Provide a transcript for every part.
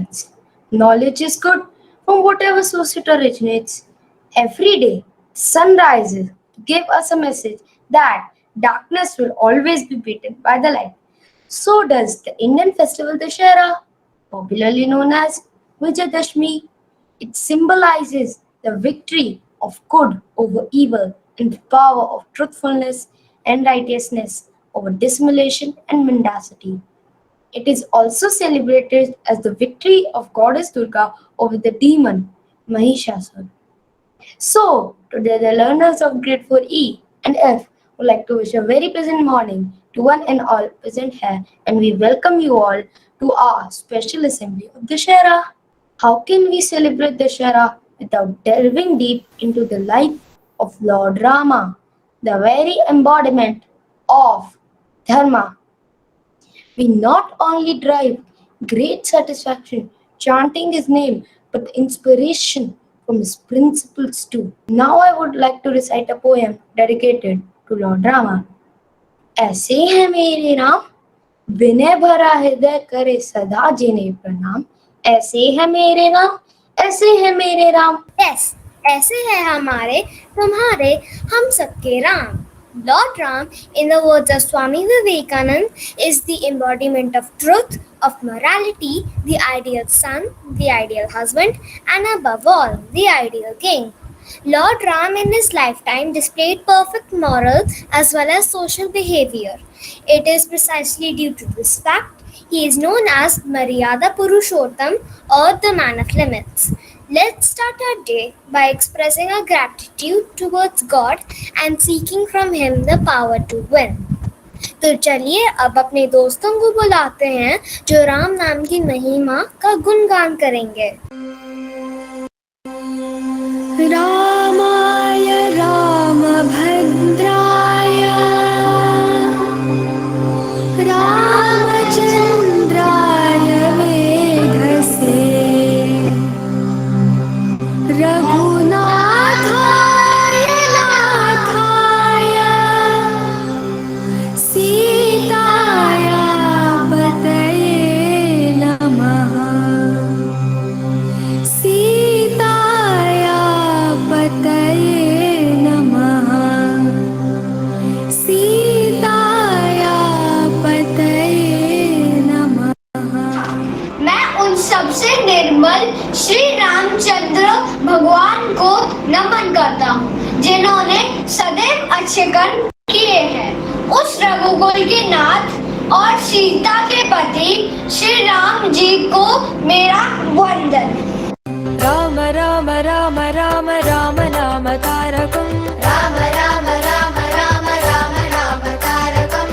ignorance. Knowledge is good from whatever source it originates. Every day, the sun rises to give us a message that darkness will always be beaten by the light. So does the Indian festival Dusshera, popularly known as Vijayadashmi. It symbolizes the victory of good over evil and the power of truthfulness and righteousness over dissimulation and mendacity. It is also celebrated as the victory of Goddess Durga over the demon Mahishasura. So, today the learners of grade 4E and F would like to wish a very pleasant morning to one and all present here, and we welcome you all to our special assembly of Dusshera. How can we celebrate Dusshera without delving deep into the life of Lord Rama, the very embodiment of Dharma? We not only derive great satisfaction chanting his name, but inspiration from his principles too. Now I would like to recite a poem dedicated to Lord Rama. ऐसे हैं मेरे राम, विनय भरा हृदय करे सदा जिन्हें प्रणाम. ऐसे है मेरे राम, ऐसे है मेरे राम. Yes, ऐसे हैं हमारे तुम्हारे हम सबके Ram. Lord Ram, in the words of Swami Vivekanand, is the embodiment of truth, of morality, the ideal son, the ideal husband, and above all, the ideal king. Lord Ram in his lifetime displayed perfect moral as well as social behavior. It is precisely due to this fact he is known as Maryada Purushottam or the man of limits. Let's start our day by expressing our gratitude towards God and seeking from Him the power to win. तो चलिए अब अपने दोस्तों को बुलाते हैं जो राम नाम की महिमा का गुणगान करेंगे. रामाय रामभद्राय रामचन्द्राय वेधसे रघुनाथाय नाथाय सीताया पतये नमः. सीताया पतये नमः. सीताया पतये नमः. मैं उन सबसे निर्मल श्री रामचंद्र भगवान को नमन करता हूँ जिन्होंने सदैव अच्छे कर्म किए हैं. उस रघुकुल के नाथ और सीता के पति श्री राम जी को मेरा वंदन. राम राम राम राम राम नाम तारकं. राम राम राम राम राम नाम तारकं.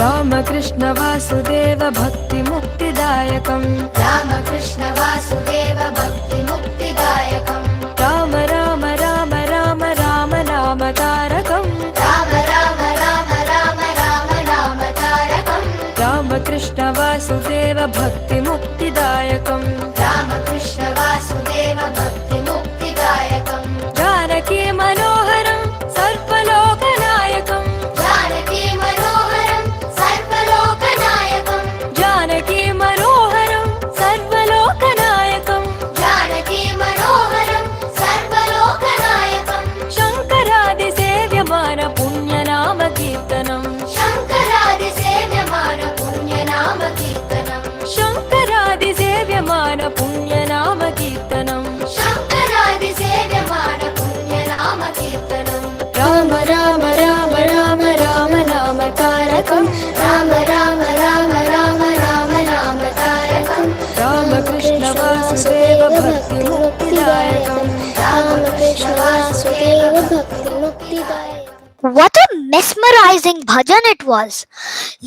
राम कृष्ण वासुदेव भक्ति मुक्तिदायकं. राम कृष्ण वासुदेव भक्ति मुक्तिदायकं. राम राम राम राम राम नाम तारकं. राम राम राम राम राम नाम तारकं. राम कृष्ण वासुदेव भक्ति मुक्तिदायकं. राम कृष्ण वासुदेव भक्ति मुक्तिदायकं. जानकी मनोहरं सर्वलोकनायकं. जानकी मनोहरं सर्वलोकनायकं. जानकी मनोहरं सर्वलोकनायकं. जानकी मनोहरं सर्वलोकनायकं. शङ्करादिसेव्यमान पुण्यनाम कीर्तनं. शङ्करादिसेव्यमान पुण्यनाम कीर्तनं. शङ्करादिसेव्यमान पुण्यनाम कीर्तनं. शङ्करादिसेव्यमान पुण्यनाम कीर्तनं. राम राम राम राम राम नाम तारकं. राम राम राम राम राम नाम तारकं. राम कृष्ण वासुदेव भक्ति मुक्तिदायकं. राम कृष्ण वासुदेव भक्ति मुक्तिदायकं. What a mesmerizing bhajan it was!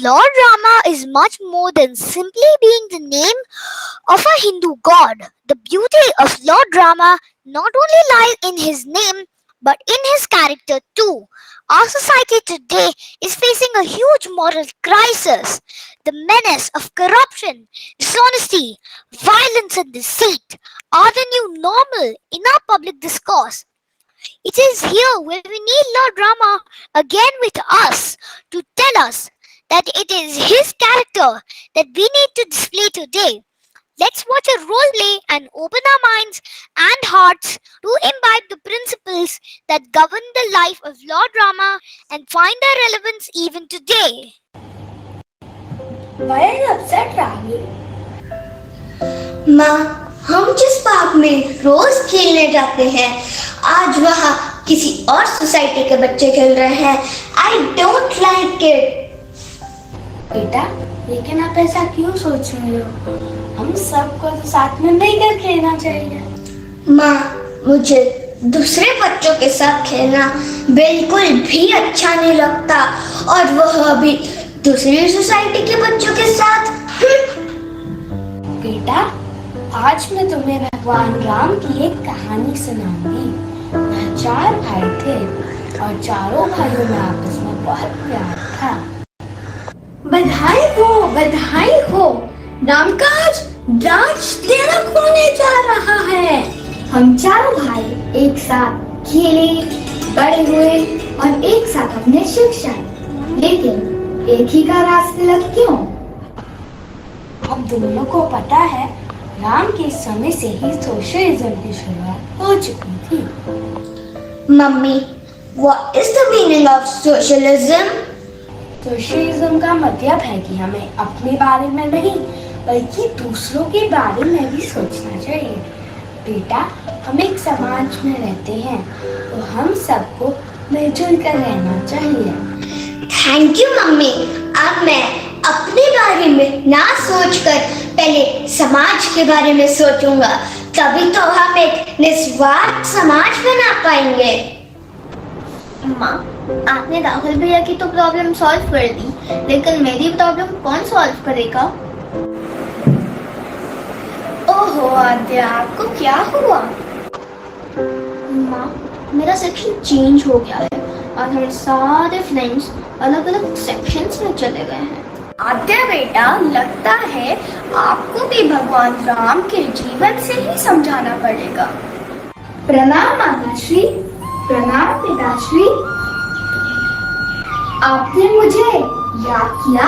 Lord Rama is much more than simply being the name of a Hindu god. The beauty of Lord Rama not only lies in his name but in his character too. Our society today is facing a huge moral crisis. The menace of corruption, dishonesty, violence, and deceit are the new normal in our public discourse. It is here where we need Lord Rama again with us to tell us that it is his character that we need to display today. Let's watch a role play and open our minds and hearts to imbibe the principles that govern the life of Lord Rama and find their relevance even today. Why are you upset, Rani? माँ, हम जिस park में रोज खेलने जाते हैं, आज वहाँ किसी और सोसाइटी के बच्चे खेल रहे हैं। I don't like it. बेटा, लेकिन आप ऐसा क्यों सोच रहे हो? हम सबको तो साथ में मिलकर खेलना चाहिए। माँ, मुझे दूसरे बच्चों के साथ खेलना बिल्कुल भी अच्छा नहीं लगता, और वह भी दूसरी सोसाइटी के बच्चों के साथ। बेटा, आज मैं तुम्हें भगवान राम की एक कहानी सुनाऊंगी। वह 4 भाई थे और चारों भाइयों में आपस में बहुत प्यार था। बधाई हो, राम का आज राज तिलक होने जा रहा है। हम चारों भाई एक साथ खेले, बड़े हुए और एक साथ अपने शिक्षा, लेकिन एक ही का राज तिलक क्यों? अब दोनों को पता है, राम के समय से ही सोशलिज्म की शुरुआत हो चुकी थी। Mummy, what is the meaning of socialism? Socialism का मतलब है कि हमें अपने बारे में नहीं बल्कि दूसरों के बारे में भी सोचना चाहिए। बेटा, हम एक समाज में रहते हैं तो हम सबको मिलजुल कर रहना चाहिए। Thank you mummy. अब मैं अपने बारे में ना सोचकर पहले समाज के बारे में सोचूंगा, तभी तो हम एक निस्वार्थ समाज बना पाएंगे। माँ, आपने राहुल भैया की तो प्रॉब्लम सॉल्व कर दी, लेकिन मेरी प्रॉब्लम कौन सॉल्व करेगा? ओहो आद्या, आपको क्या हुआ? माँ, मेरा सेक्शन चेंज हो गया है और हमारे सारे फ्रेंड्स अलग अलग सेक्शंस में चले गए हैं। आद्या बेटा, लगता है आपको भी भगवान राम के जीवन से ही समझाना पड़ेगा। प्रणाम माताश्री। प्रणाम पिताश्री। आपने मुझे याद किया?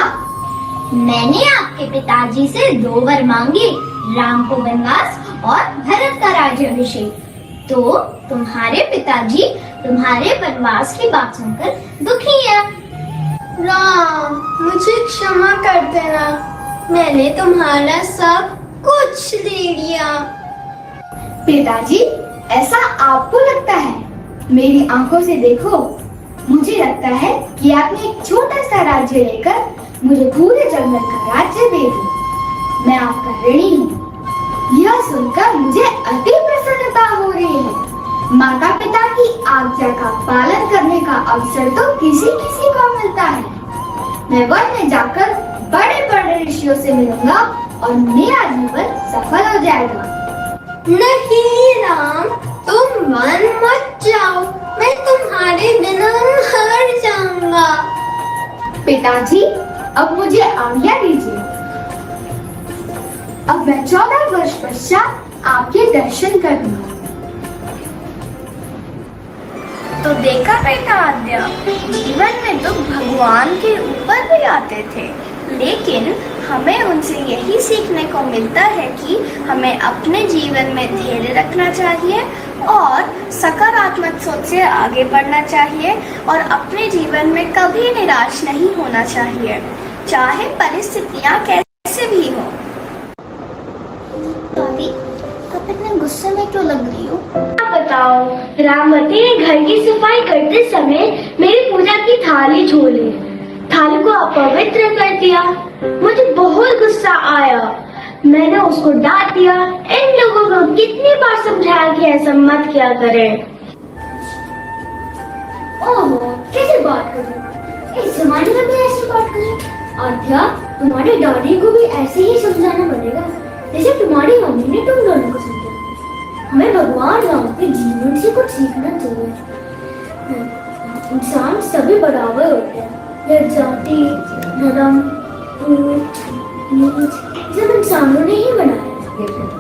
मैंने आपके पिताजी से 2 वर मांगे, राम को वनवास और भरत का राज्याभिषेक। तो तुम्हारे पिताजी तुम्हारे वनवास की बात सुनकर दुखी है। राम, मुझे क्षमा कर देना, मैंने तुम्हारा सब कुछ ले लिया। पिताजी, ऐसा आपको लगता है? मेरी आंखों से देखो, मुझे लगता है कि आपने एक छोटा सा राज्य लेकर मुझे पूरे जंगल का राज्य दे दिया। मैं आपका ऋणी हूँ। यह सुनकर मुझे अति प्रसन्नता हो रही है। माता पिता की आज्ञा का पालन करने का अवसर तो किसी किसी को मिलता है। मैं वन में जाकर बड़े बड़े ऋषियों से मिलूंगा और मेरा जीवन सफल हो जाएगा। नहीं राम, तुम वन मत जाओ, मैं तुम्हारे बिना मर जाऊंगा। पिताजी, अब मुझे आज्ञा दीजिए। अब मैं 14 वर्ष पश्चात आपके दर्शन करूंगा। तो देखा बेटा आद्या, जीवन में दुख भगवान के ऊपर भी आते थे, लेकिन हमें उनसे यही सीखने को मिलता है कि हमें अपने जीवन में धैर्य रखना चाहिए और सकारात्मक सोच से आगे बढ़ना चाहिए और अपने जीवन में कभी निराश नहीं होना चाहिए, चाहे परिस्थितियाँ कैसे भी हो। दादी, आप इतने गुस्से में क्यों लग रही हो? बताओ, रामवती ने घर की सफाई करते समय मेरी पूजा की थाली छू ली, थाली को अपवित्र कर दिया। मुझे बहुत गुस्सा आया, मैंने उसको डांट दिया। इन लोगों को कितनी बार समझाया कि ऐसा मत किया करें। ओहो, कैसे बात करूं? इस जमाने में भी ऐसी बात करें? आद्या, तुम्हारे डैडी को भी ऐसे ही समझाना पड़ेगा जैसे तुम्हारी मम्मी ने तुम दोनों को समझाया। हमें भगवान राम के जीवन से कुछ सीखना चाहिए। इंसान सभी बराबर होते हैं, यह जाति, धर्म, ऊंच नीच सब इंसानों ने ही बनाया।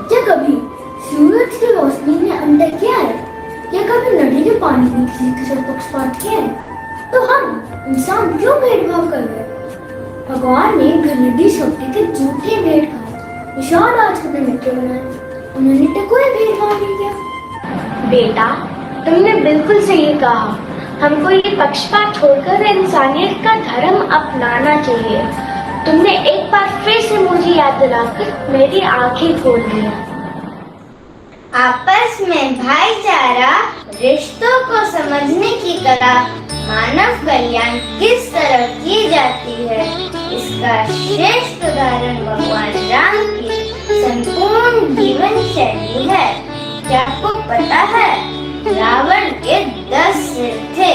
क्या कभी सूरज की रोशनी ने अंतर किया है? क्या कभी नदी के पानी में किसी के साथ पक्षपात किया है? तो हम इंसान क्यों भेदभाव कर रहे हैं? भगवान ने घृणित शक्ति के झूठे भेद खाए विशाल आज अपने मित्र बनाए, उन्होंने तो कोई भेदभाव नहीं किया। बेटा, तुमने बिल्कुल सही कहा। हमको ये पक्षपात छोड़कर इंसानियत का धर्म अपनाना चाहिए। तुमने एक बार फिर से मुझे याद दिलाकर मेरी आंखें खोल दी। आपस में भाईचारा, रिश्तों को समझने की कला, मानव कल्याण किस तरह की जाती है, इसका श्रेष्ठ उदाहरण भगवान राम की संपूर्ण जीवन शैली है। क्या आपको पता है, रावण के 10 सिर थे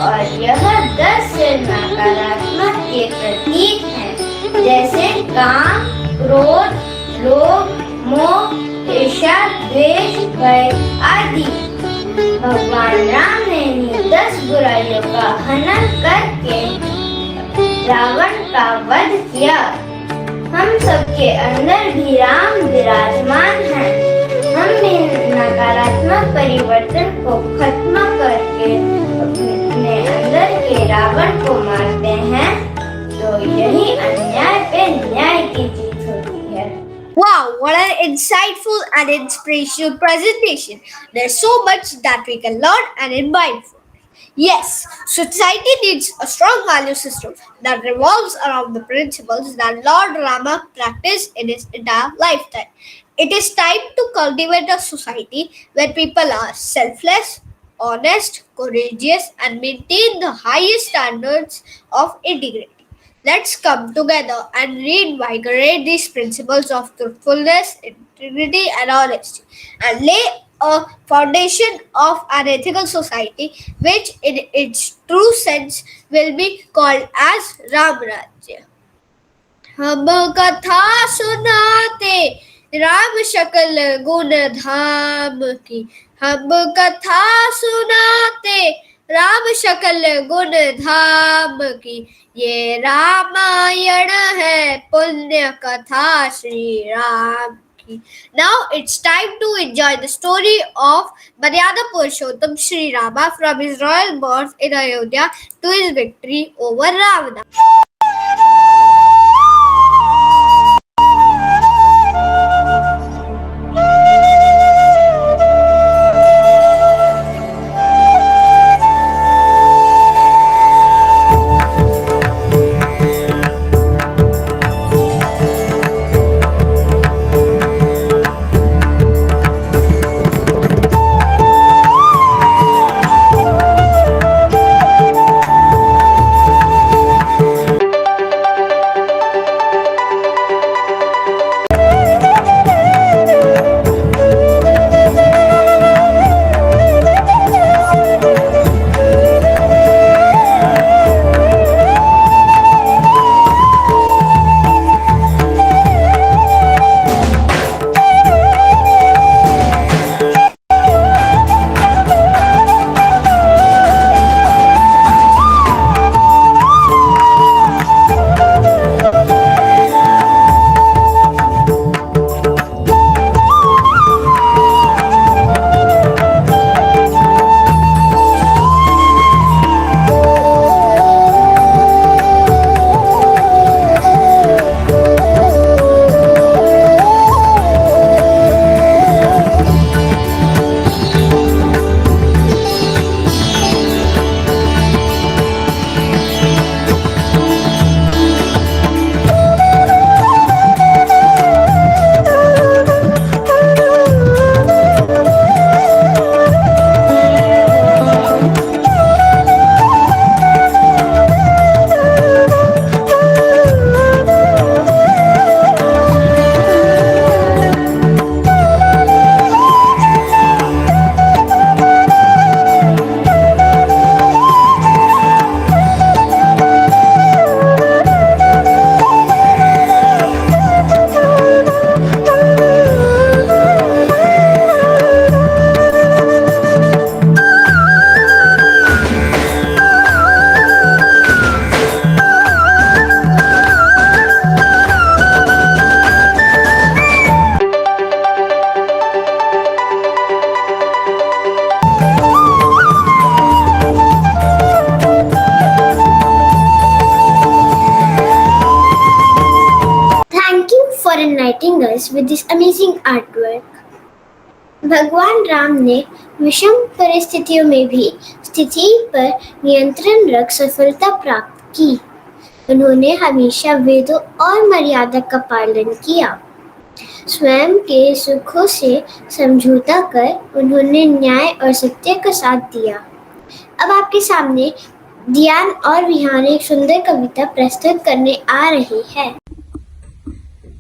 और यह 10 सिर नकारात्मक के प्रतीक हैं, जैसे काम, क्रोध, लोभ, मोह, ईर्ष्या, द्वेष, भय आदि। भगवान राम ने इन्हीं 10 बुराइयों का हनन करके रावण का वध किया। हम सबके अंदर भी राम विराजमान हैं। हम भी नकारात्मक परिवर्तन को खत्म करके अपने अंदर के रावण को मारते हैं, तो यही अन्याय पे न्याय की जीत होती है। Wow, what an insightful and inspirational presentation. There's so much that we can learn and imbibe from. Yes, society needs a strong value system that revolves around the principles that Lord Rama practiced in his entire lifetime. It is time to cultivate a society where people are selfless, honest, courageous, and maintain the highest standards of integrity. Let's come together and reinvigorate these principles of truthfulness, integrity, and honesty, and lay a foundation of an ethical society, which in its true sense will be called as Ram Rajya. हम कथा सुनाते राम शकल गुण धाम की, हम कथा सुनाते राम शकल गुण धाम की, ये रामायण है पुण्य कथा श्री राम की. Now it's time to enjoy the story of Maryada Purushottam Sri Rama from his royal birth in Ayodhya to his victory over Ravana. delighting us with this amazing artwork. भगवान राम ने विषम परिस्थितियों में भी स्थिति पर नियंत्रण रख सफलता प्राप्त की। उन्होंने हमेशा वेदों और मर्यादा का पालन किया। स्वयं के सुखों से समझौता कर उन्होंने न्याय और सत्य का साथ दिया। अब आपके सामने दियान और विहान एक सुंदर कविता प्रस्तुत करने आ रही है।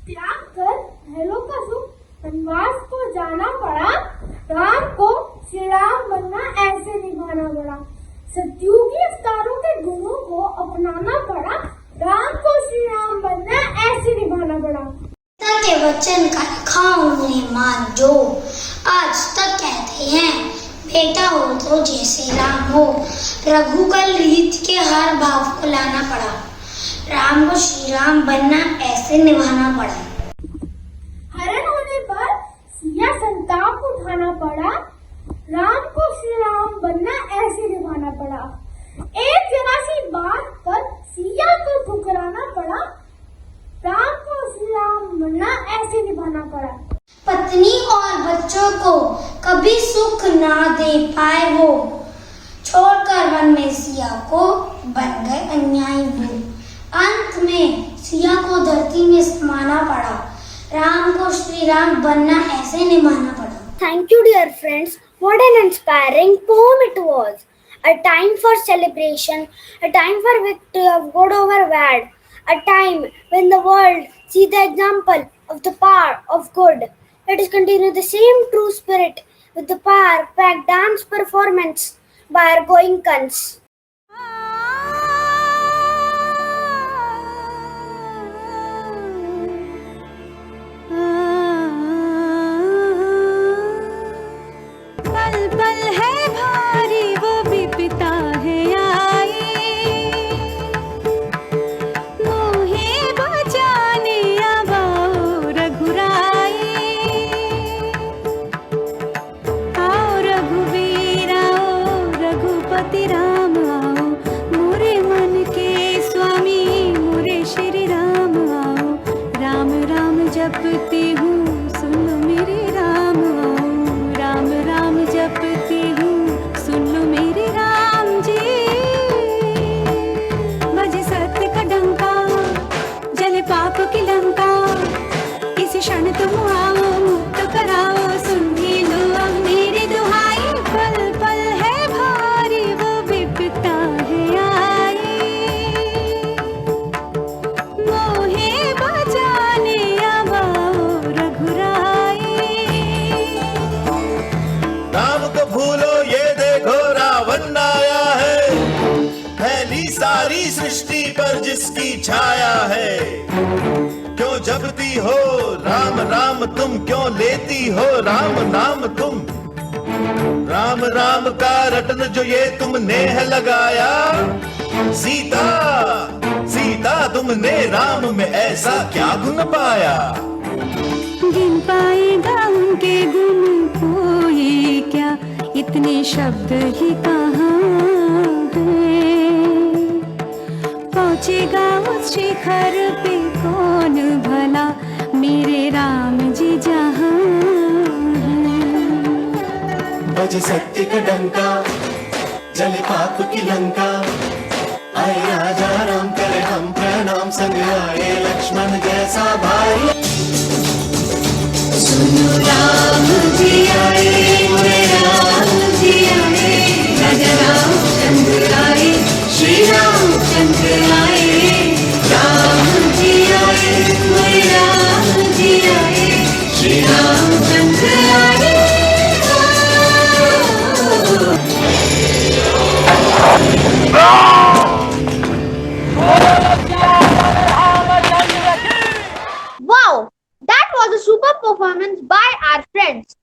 त्याग कर महलों का सुख वनवास को जाना पड़ा, राम को श्री राम बनना ऐसे निभाना पड़ा। सतयुगी अवतारों के गुणों को अपनाना पड़ा, राम को श्री राम बनना ऐसे निभाना पड़ा। पिता के वचन का रखा उन्हें मान जो आज तक कहते हैं, बेटा हो तो जैसे राम हो। रघुकुल रीत के हर भाव को लाना पड़ा, राम को श्री राम बनना ऐसे निभाना पड़ा। हरण होने पर सिया संताप उठाना पड़ा, राम को श्री राम बनना ऐसे निभाना पड़ा। एक जरा सी बात पर सिया को ठुकराना पड़ा, राम को श्री राम बनना ऐसे निभाना पड़ा। पत्नी और बच्चों को कभी सुख ना दे पाए वो, छोड़कर वन में सिया को बन गए अन्यायी वो। अंत में सिया को धरती में समाना पड़ा, राम को श्री राम बनना ऐसे निभाना पड़ा। Thank you, dear friends. What an inspiring poem it was. A time for celebration, a time for victory of good over bad, a time when the world see the example of the power of good. Let us continue the same true spirit with the power-packed dance performance by our GOENKAs. पल पल है भारी वो विपता है आई, मोहे बचाने आओ रघुराई। आओ रघुवीर आओ रघुपति राम आओ, मोरे मन के स्वामी मोरे श्री राम आओ। राम राम जपती हूँ सुन लो मेरे राम आओ, राम राम जपती हूँ सुन लो मेरे राम जी। बजे सत्य का डंका जले पाप की लंका, इस क्षण तुम आओ मुक्त कराओ, सुन ही लो अब मेरी दुहाई। पल पल है भारी वो विपता है आई, मोहे बचाने अब आओ रघुराई। राम को भूलो ये देखो रावण आया है, फैली सारी सृष्टि पर जिसकी छाया है। क्यों जपती हो राम राम तुम, क्यों लेती हो राम नाम तुम। राम राम का रटन जो ये तुमने है लगाया, सीता सीता तुमने राम में ऐसा क्या गुण पाया। गिन पाएगा उनके गुण कोई क्या, इतने शब्द ही कहाँ हैं। पहुँचेगा उस शिखर पे कौन भला, मेरे राम जी जहाँ हैं। बजे सत्य का डंका जले पाप की लंका, आए राजा राम करे हम प्रणाम, संग आए लक्ष्मण जैसा भाई। सुनो राम जी आए मोरे राम जी आए, राजा रामचंद्र आए श्री रामचंद्र आए। राम जी आए मोरे राम जी आए श्री रामचंद्र आए। Wow, that was a super performance by our friends.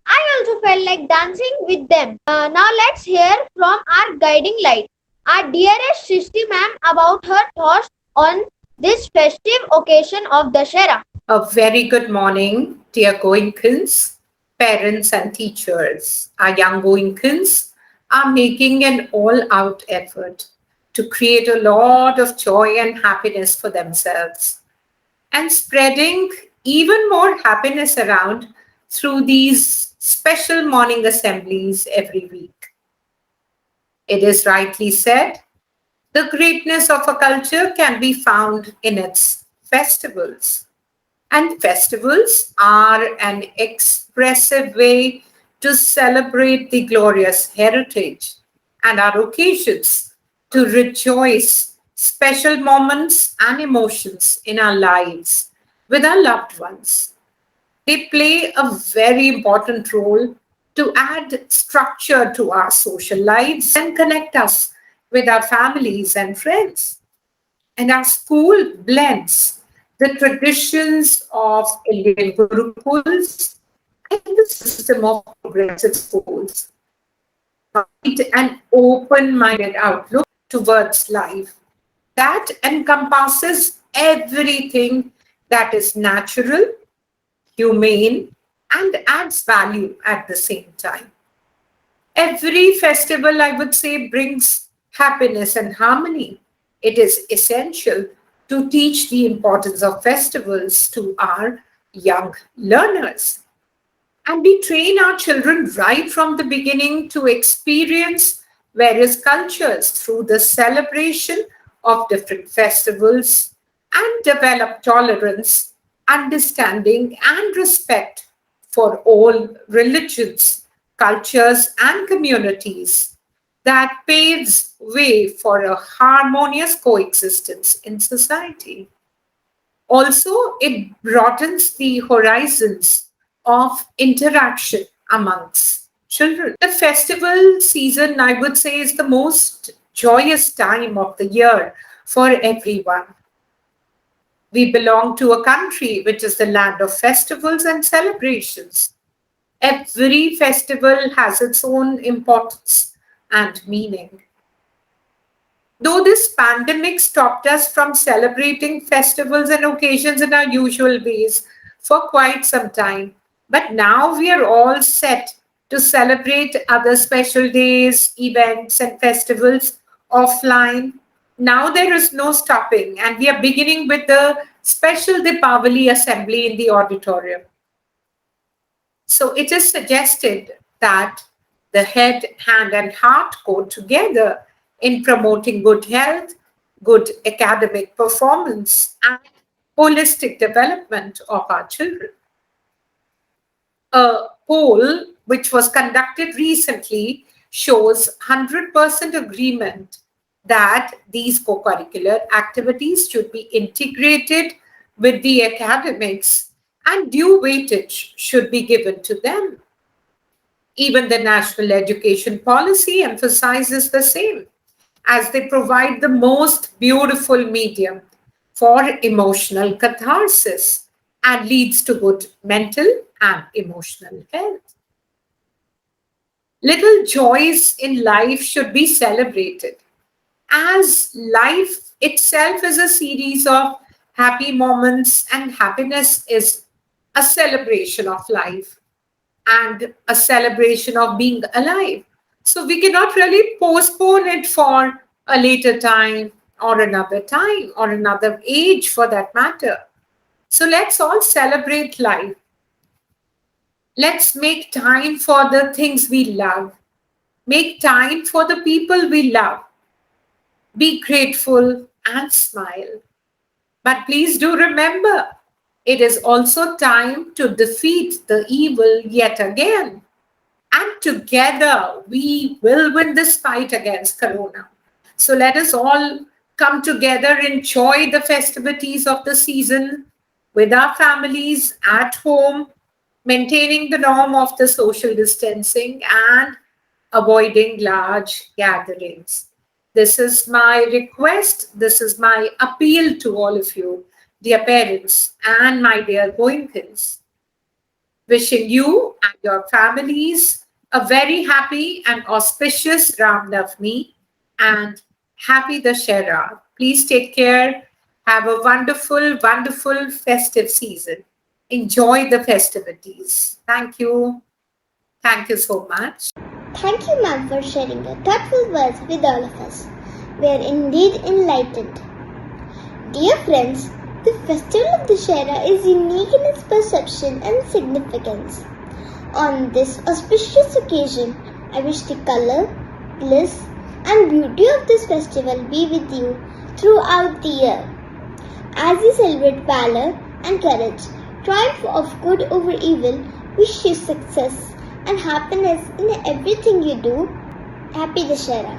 I also felt like dancing with them. Now let's hear from our guiding light, our dearest Srishti ma'am, about her thoughts on this festive occasion of Dusshera. A very good morning, dear Goenkans, parents and teachers. Our young Goenkans are making an all-out effort to create a lot of joy and happiness for themselves and spreading even more happiness around through these special morning assemblies every week. It is rightly said, the greatness of a culture can be found in its festivals. And festivals are an expressive way to celebrate the glorious heritage and our occasions to rejoice special moments and emotions in our lives with our loved ones. They play a very important role to add structure to our social lives and connect us with our families and friends. And our school blends the traditions of Indian gurukuls and the system of progressive schools provide an open-minded outlook towards life that encompasses everything that is natural, humane, and adds value at the same time. Every festival, I would say, brings happiness and harmony. It is essential to teach the importance of festivals to our young learners. And we train our children right from the beginning to experience various cultures through the celebration of different festivals and develop tolerance, understanding, and respect for all religions, cultures, and communities that paves way for a harmonious coexistence in society. Also, it broadens the horizons of interaction amongst children. The festival season, I would say, is the most joyous time of the year for everyone. We belong to a country which is the land of festivals and celebrations. Every festival has its own importance and meaning. Though this pandemic stopped us from celebrating festivals and occasions in our usual ways for quite some time, but now we are all set to celebrate other special days, events, and festivals offline. Now there is no stopping, and we are beginning with the special Deepavali assembly in the auditorium. So it is suggested that the head, hand, and heart go together in promoting good health, good academic performance, and holistic development of our children. A poll which was conducted recently shows 100% agreement that these co-curricular activities should be integrated with the academics and due weightage should be given to them. Even the national education policy emphasizes the same, as they provide the most beautiful medium for emotional catharsis and leads to good mental and emotional health. Little joys in life should be celebrated, as life itself is a series of happy moments, and happiness is a celebration of life and a celebration of being alive. So we cannot really postpone it for a later time or another age for that matter. So let's all celebrate life. Let's make time for the things we love. Make time for the people we love. Be grateful and smile. But please do remember, it is also time to defeat the evil yet again. And together we will win this fight against Corona. So let us all come together, enjoy the festivities of the season with our families at home, maintaining the norm of the social distancing and avoiding large gatherings. This is my request, this is my appeal to all of you, dear parents and my dear Goenkans. Wishing you and your families a very happy and auspicious Ram Navami and happy Dusshera. Please take care. Have a wonderful, wonderful festive season. Enjoy the festivities. Thank you. Thank you so much. Thank you, ma'am, for sharing your thoughtful words with all of us. We are indeed enlightened. Dear friends, The festival of Dusshera is unique in its perception and significance. On this auspicious occasion, I wish the color, bliss, and beauty of this festival be with you throughout the year. As you celebrate valor and courage, triumph of good over evil, wish you success and happiness in everything you do. Happy Dusshera.